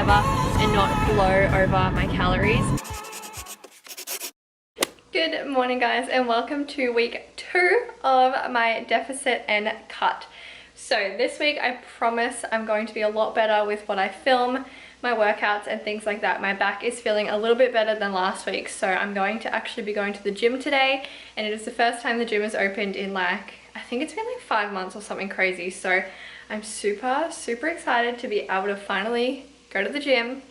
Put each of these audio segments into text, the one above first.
whatever and not blow over my calories. Good morning guys, and welcome to week 2 of my deficit and cut. So this week I promise I'm going to be a lot better with what I film, my workouts and things like that. My back is feeling a little bit better than last week, so I'm going to actually be going to the gym today, and it is the first time the gym has opened in like, I think it's been like 5 months or something crazy. So I'm super excited to be able to finally go to the gym.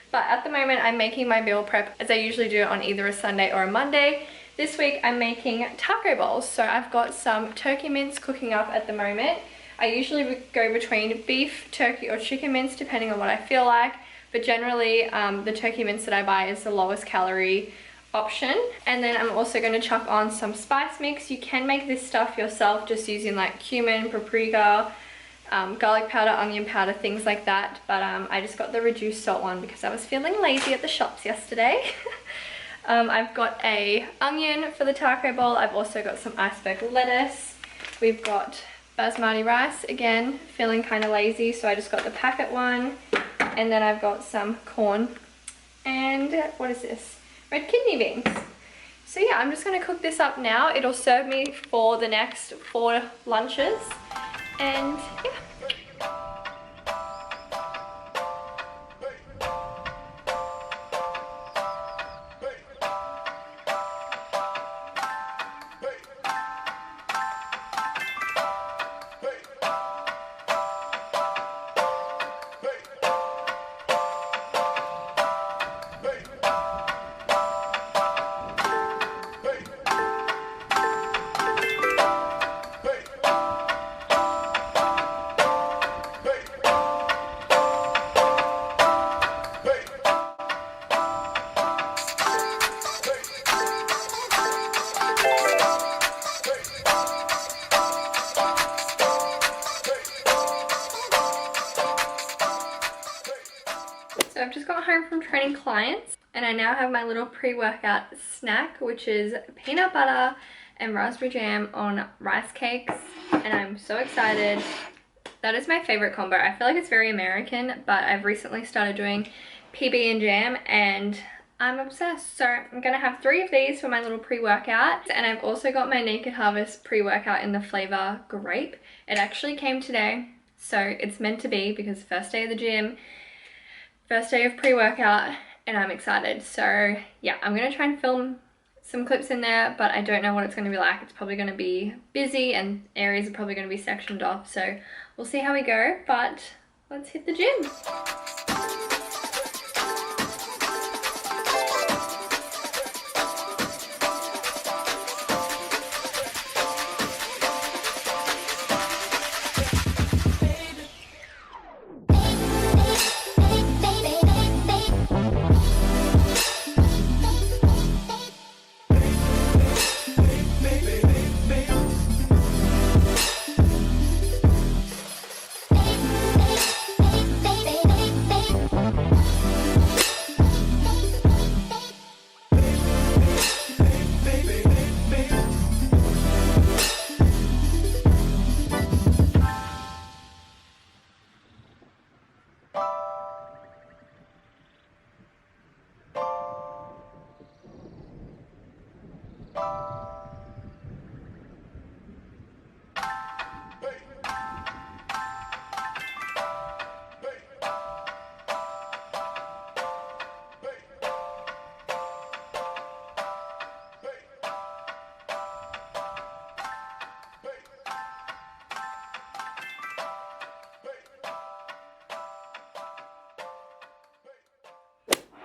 But at the moment I'm making my meal prep as I usually do on either a Sunday or a Monday. This week I'm making taco bowls. So I've got some turkey mince cooking up at the moment. I usually go between beef, turkey or chicken mince depending on what I feel like. But generally the turkey mince that I buy is the lowest calorie option. And then I'm also going to chuck on some spice mix. You can make this stuff yourself just using like cumin, paprika, garlic powder, onion powder, things like that. But I just got the reduced salt one because I was feeling lazy at the shops yesterday. I've got a onion for the taco bowl. I've also got some iceberg lettuce. We've got basmati rice, again feeling kind of lazy, so I just got the packet one. And then I've got some corn and what is this, red kidney beans. So yeah, I'm just going to cook this up now. It'll serve me for the next 4 lunches. And yeah. So I've just got home from training clients and I now have my little pre-workout snack, which is peanut butter and raspberry jam on rice cakes, and I'm so excited. That is my favorite combo. I feel like it's very American, but I've recently started doing PB and jam and I'm obsessed. So I'm gonna have 3 of these for my little pre-workout, and I've also got my Naked Harvest pre-workout in the flavor grape. It actually came today, so it's meant to be because first day of the gym, first day of pre-workout, and I'm excited. So yeah, I'm gonna try and film some clips in there, but I don't know what it's gonna be like. It's probably gonna be busy and areas are probably gonna be sectioned off, so we'll see how we go, but let's hit the gym.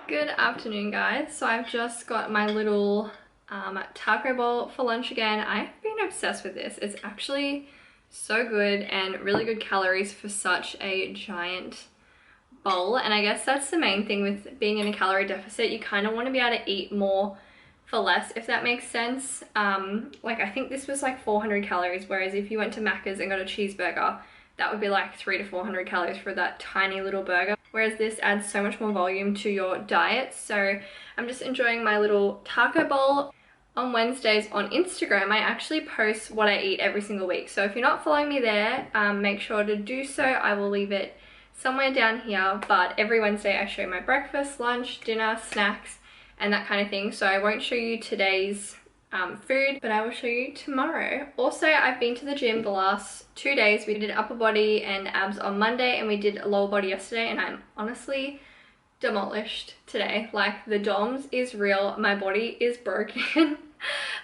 Good afternoon guys. So I've just got my little taco bowl for lunch again. I've been obsessed with this. It's actually so good and really good calories for such a giant bowl. And I guess that's the main thing with being in a calorie deficit. You kind of want to be able to eat more for less, if that makes sense. Like I think this was like 400 calories, whereas if you went to Macca's and got a cheeseburger, that would be like 300 to 400 calories for that tiny little burger. Whereas this adds so much more volume to your diet. So I'm just enjoying my little taco bowl. On Wednesdays on Instagram, I actually post what I eat every single week. So if you're not following me there, make sure to do so. I will leave it somewhere down here, but every Wednesday I show my breakfast, lunch, dinner, snacks, and that kind of thing. So I won't show you today's food, but I will show you tomorrow. Also, I've been to the gym the last 2 days. We did upper body and abs on Monday, and we did lower body yesterday, and I'm honestly demolished today. Like, the DOMS is real. My body is broken.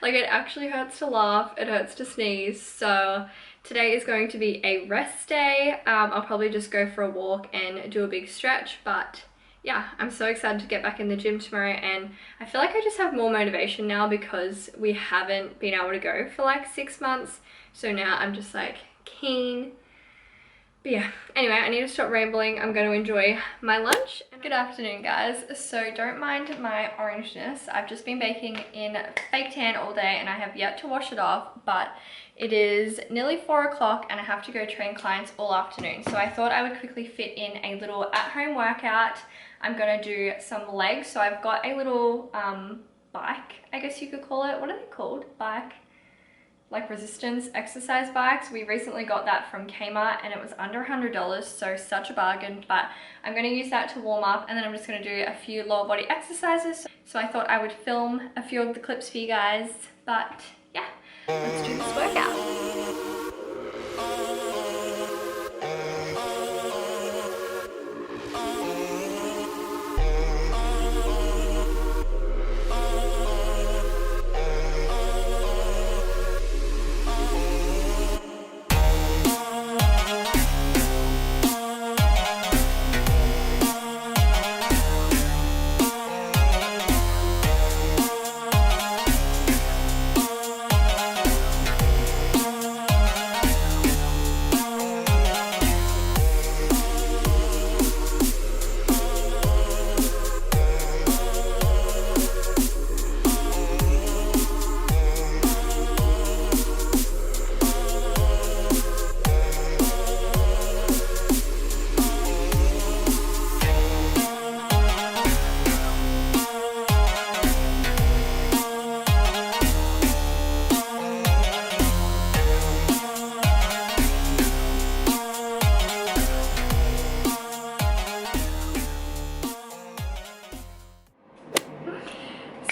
Like, it actually hurts to laugh, it hurts to sneeze. So today is going to be a rest day. I'll probably just go for a walk and do a big stretch, but yeah, I'm so excited to get back in the gym tomorrow, and I feel like I just have more motivation now because we haven't been able to go for like 6 months. So now I'm just like keen. But yeah, anyway, I need to stop rambling. I'm going to enjoy my lunch. Good afternoon, guys. So don't mind my orangeness. I've just been baking in fake tan all day and I have yet to wash it off, but it is nearly 4 o'clock and I have to go train clients all afternoon. So I thought I would quickly fit in a little at-home workout. I'm going to do some legs. So I've got a little bike, I guess you could call it. What are they called? Bike? Like resistance exercise bikes. We recently got that from Kmart and it was under $100, so such a bargain. But I'm going to use that to warm up, and then I'm just going to do a few lower body exercises. So I thought I would film a few of the clips for you guys. But yeah, let's do this workout.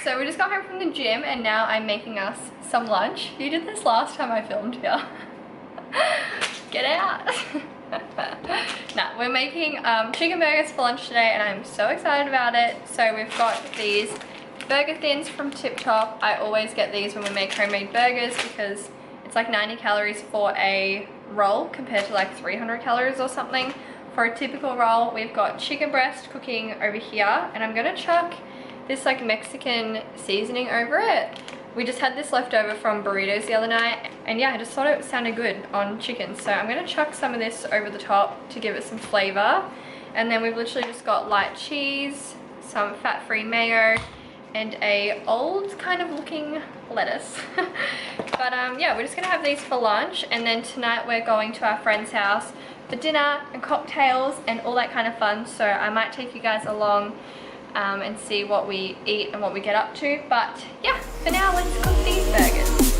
So we just got home from the gym and now I'm making us some lunch. You did this last time I filmed here. Get out. Nah, we're making chicken burgers for lunch today and I'm so excited about it. So we've got these burger thins from Tip Top. I always get these when we make homemade burgers because it's like 90 calories for a roll compared to like 300 calories or something for a typical roll. We've got chicken breast cooking over here, and I'm gonna chuck this like Mexican seasoning over it. We just had this left over from burritos the other night, and yeah, I just thought it sounded good on chicken. So I'm gonna chuck some of this over the top to give it some flavor. And then we've literally just got light cheese, some fat-free mayo, and a old kind of looking lettuce. But yeah, we're just gonna have these for lunch, and then tonight we're going to our friend's house for dinner and cocktails and all that kind of fun. So I might take you guys along and see what we eat and what we get up to. But yeah, for now, let's cook these burgers.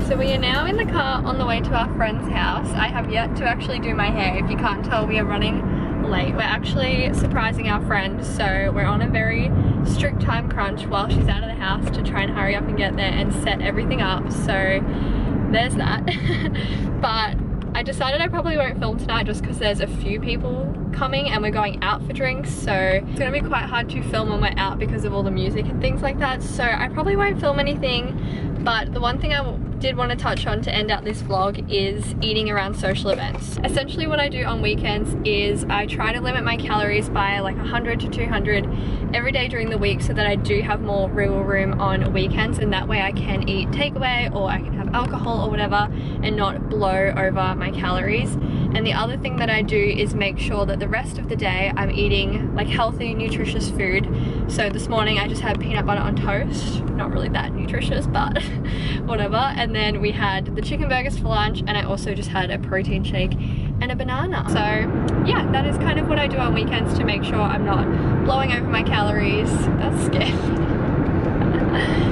So we are now in the car on the way to our friend's house. I have yet to actually do my hair. If you can't tell, we are running late. We're actually surprising our friend, so we're on a very strict time crunch while she's out of the house to try and hurry up and get there and set everything up. So there's that. But I decided I probably won't film tonight just because there's a few people coming and we're going out for drinks, so it's gonna be quite hard to film when we're out because of all the music and things like that. So I probably won't film anything, but the one thing I did want to touch on to end out this vlog is eating around social events. Essentially what I do on weekends is I try to limit my calories by like 100 to 200 every day during the week so that I do have more wiggle room on weekends, and that way I can eat takeaway or I can have alcohol or whatever and not blow over my calories. And the other thing that I do is make sure that the rest of the day I'm eating like healthy, nutritious food. So this morning I just had peanut butter on toast, not really that nutritious, but whatever. And then we had the chicken burgers for lunch, and I also just had a protein shake and a banana. So yeah, that is kind of what I do on weekends to make sure I'm not blowing over my calories. That's scary.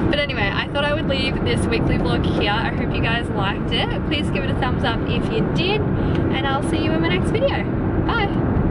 But anyway, I thought I would leave this weekly vlog here. I hope you guys liked it. Please give it a thumbs up if you did, and I'll see you in my next video. Bye!